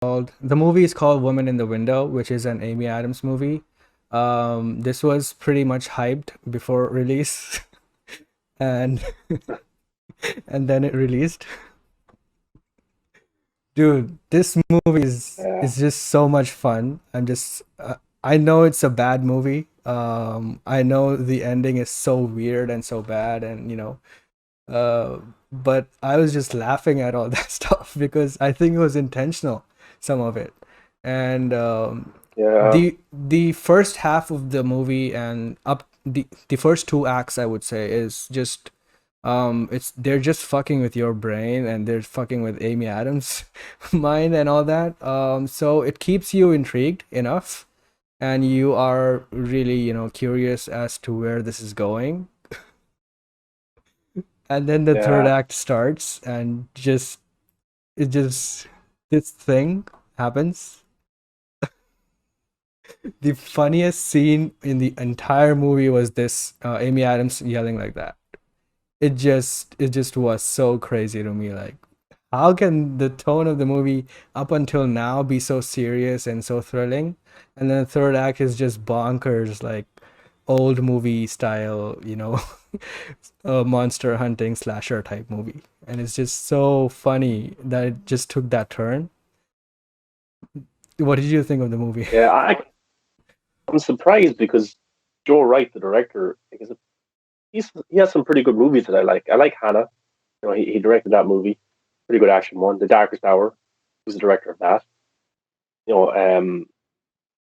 The movie is called Woman in the Window, which is an Amy Adams movie. This was pretty much hyped before release, and and then it released. Dude, this movie Yeah, is just so much fun. I know it's a bad movie. I know the ending is so weird and so bad, and but I was just laughing at all that stuff because I think it was intentional, some of it. And yeah, the first half of the movie and up the first two acts, I would say, is just it's they're just fucking with your brain and they're fucking with Amy Adams' mind and all that. So it keeps you intrigued enough and you are really, curious as to where this is going. And then the third yeah, act starts and just this thing happens. The funniest scene in the entire movie was this Amy Adams yelling like that. It just was so crazy to me. Like, how can the tone of the movie up until now be so serious and so thrilling, and then the third act is just bonkers, like old movie style, a monster hunting slasher type movie, and it's just so funny that it just took that turn. What did you think of the movie? yeah. I'm surprised because Joe Wright, the director, because he has some pretty good movies that I like. I like Hannah. He directed that movie, pretty good action one. The Darkest Hour, he was the director of that. You know,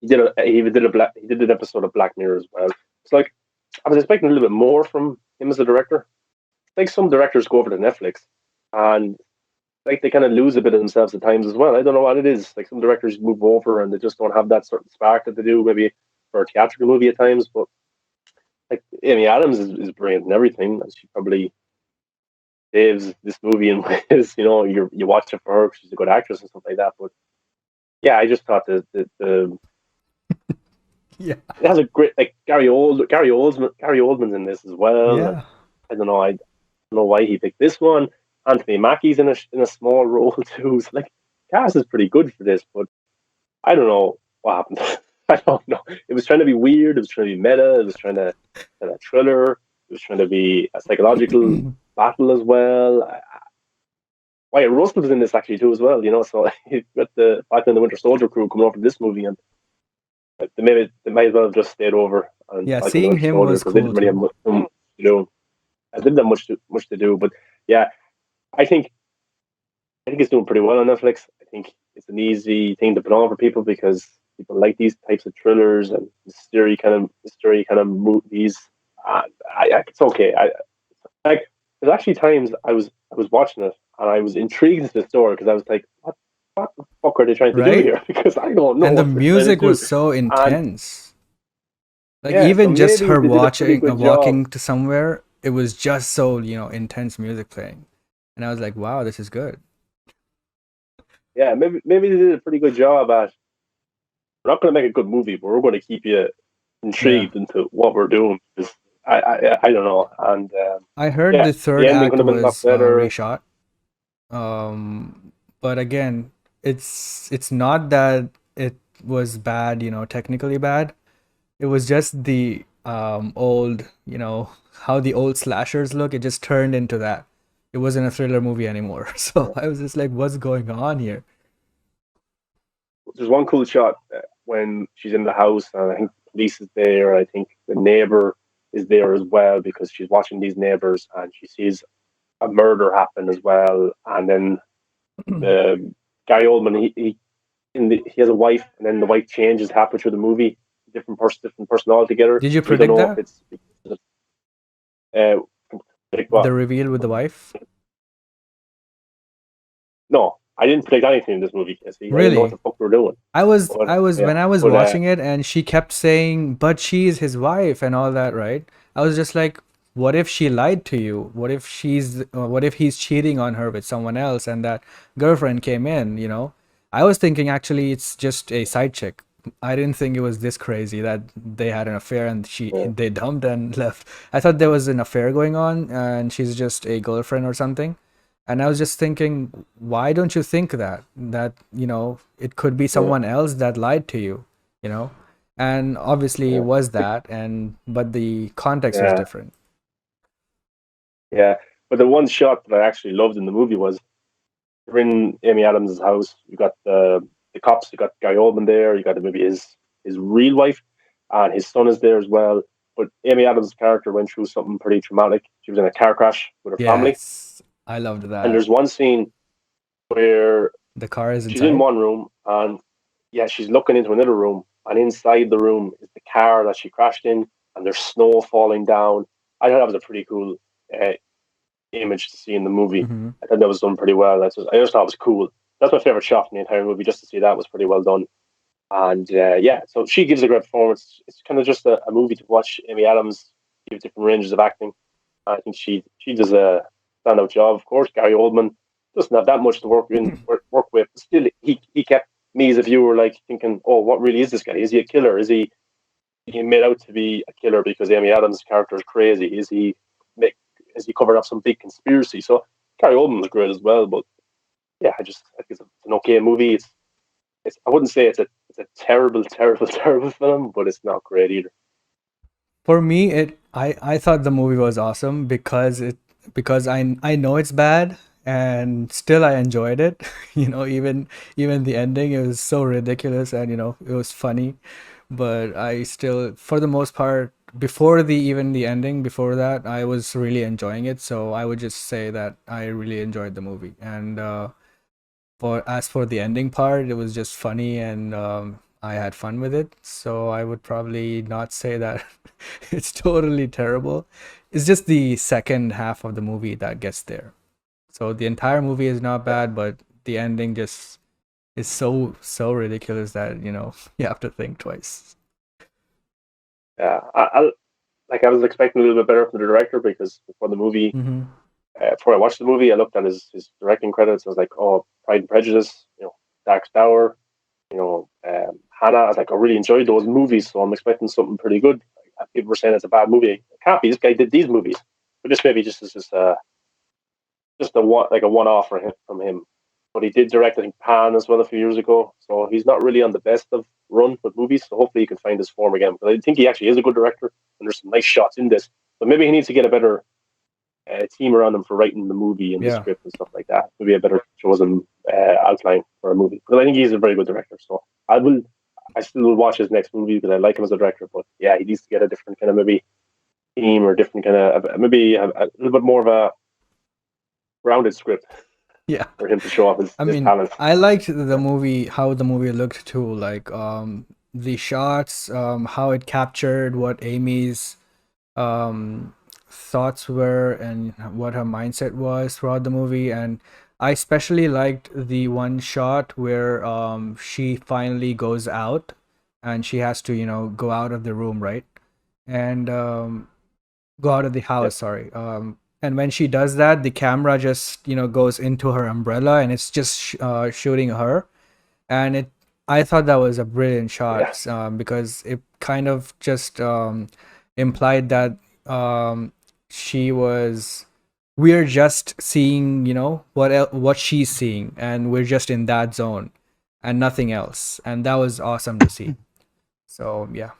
he did an episode of Black Mirror as well. It's like I was expecting a little bit more from him as a director. Like some directors go over to Netflix and like they kind of lose a bit of themselves at times as well. I don't know what it is. Like some directors move over and they just don't have that certain spark that they do maybe for a theatrical movie at times. But like Amy Adams is brilliant and everything. And she probably saves this movie in ways, you watch it for her 'cause she's a good actress and stuff like that. But yeah, I just thought the Yeah, it has a great like Gary Oldman's in this as well. And yeah, I don't know why he picked this one. Anthony Mackie's in a small role too. So like cast is pretty good for this, but I don't know what happened. I don't know. It was trying to be weird. It was trying to be meta. It was trying to kind of thriller. It was trying to be a psychological battle as well. Wyatt Russell was in this actually too as well. So you got the Falcon and the Winter Soldier crew coming over to this movie, and they might as well have just stayed over on yeah. Falcon and the Seeing Winter him Soldier was because they cool didn't really have too. much to do. I didn't have much to do, but yeah, I think I think it's doing pretty well on Netflix. I think it's an easy thing to put on for people because people like these types of thrillers and mystery kind of movies. It's okay. Like there's actually times I was watching it and I was intrigued to the story because I was like, what the fuck are they trying to do Right? here? Because I don't know And the what they're trying to music do. was so And intense. Like yeah, so even just maybe her they did a pretty watching good job. walking to somewhere, it was just so, intense music playing. And I was like, wow, this is good. Yeah, maybe they did a pretty good job at. We're not going to make a good movie, but we're going to keep you Yeah. intrigued into what we're doing. Because I don't know, and I heard yeah, the the third ending act could have been a lot was better. reshot. But again, it's not that it was bad, technically bad. It was just the old, how the old slashers look. It just turned into that. It wasn't a thriller movie anymore. So I was just like, what's going on here? There's one cool shot when she's in the house, and I think the police is there. I think the neighbor is there as well because she's watching these neighbors, and she sees a murder happen as well. And then the Gary Oldman, he has a wife, and then the wife changes halfway through the movie, different person altogether. Did you We don't predict know if that? it's uh, like what. The reveal with the wife? No, I didn't predict anything in this movie, Casey. I didn't know what Really? the fuck we were doing. I was But I was yeah, when I was but watching it and she kept saying, "But she's his wife" and all that, right? I was just like, what if she lied to you? What if he's cheating on her with someone else and that girlfriend came in? I was thinking actually it's just a side chick. I didn't think it was this crazy that they had an affair and yeah, they dumped and left. I thought there was an affair going on and she's just a girlfriend or something. And I was just thinking, why don't you think that it could be Yeah, someone else that lied to you, you know? And obviously it yeah, was that, and but the context was yeah, different. yeah. But the one shot that I actually loved in the movie was you're in Amy Adams' house. You got the cops. You got Gary Oldman there. You got maybe his real wife, and his son is there as well. But Amy Adams' character went through something pretty traumatic. She was in a car crash with her family, Yes, I loved and that. there's one scene where The car is she's in inside. one room, and yeah, she's looking into another room, and inside the room is the car that she crashed in, and there's snow falling down. I thought that was a pretty cool uh, image to see in the movie. Hmm. I thought that was done pretty well. I just thought it was cool. That's my favorite shot in the entire movie. Just to see that was pretty well done. And yeah, so she gives a great performance. It's kind of just a movie to watch. Amy Adams give different ranges of acting. I think she does a standout job. Of course, Gary Oldman doesn't have that much to work with. But still, he kept me as a viewer like thinking, oh, what really is this guy? Is he a killer? Is he made out to be a killer because Amy Adams' character is crazy? Make is he covered up some big conspiracy? So Gary Oldman was great as well. But yeah, I think it's an okay movie. It's I wouldn't say it's a terrible, terrible, terrible film, but it's not great either. For me, I thought the movie was awesome because I know it's bad and still I enjoyed it. Even the ending, it was so ridiculous, and it was funny, but I still, for the most part, before the ending, before that, I was really enjoying it. So I would just say that I really enjoyed the movie. And for as for the ending part, it was just funny, and I had fun with it. So I would probably not say that it's totally terrible. It's just the second half of the movie that gets there. So the entire movie is not Yeah, bad, but the ending just is so ridiculous that you have to think twice. yeah. I was expecting a little bit better from the director because before the movie, Mm-hmm. before I watched the movie, I looked at his directing credits. I was like, oh, Pride and Prejudice, Dark Tower, Hannah. I was like, I really enjoyed those movies, so I'm expecting something pretty good. People were saying it's a bad movie. It can't be. This guy did these movies, but this maybe just is just a one like a one off from him. But he did direct, I think, Pan as well a few years ago. So he's not really on the best of run with movies. So hopefully he can find his form again. But I think he actually is a good director, and there's some nice shots in this. But maybe he needs to get a better team around him for writing the movie and the Yeah. script and stuff like that. Maybe a better chosen outline for a movie. Because I think he's a very good director. So I still will watch his next movie because I like him as a director. But yeah, he needs to get a different kind of maybe team or different kind of maybe a little bit more of a grounded script Yeah. for him to show off I his mean, talent. I liked the movie, how the movie looked too, like the shots, how it captured what Amy's thoughts were and what her mindset was throughout the movie. And I especially liked the one shot where she finally goes out and she has to go out of the room, right? And go out of the Yep. house, sorry. And when she does that, the camera just goes into her umbrella and it's just shooting her. And it I thought that was a brilliant Yeah. shot, because it kind of just implied that she was we're just seeing what she's seeing, and we're just in that zone and nothing else, and that was awesome to see. So yeah.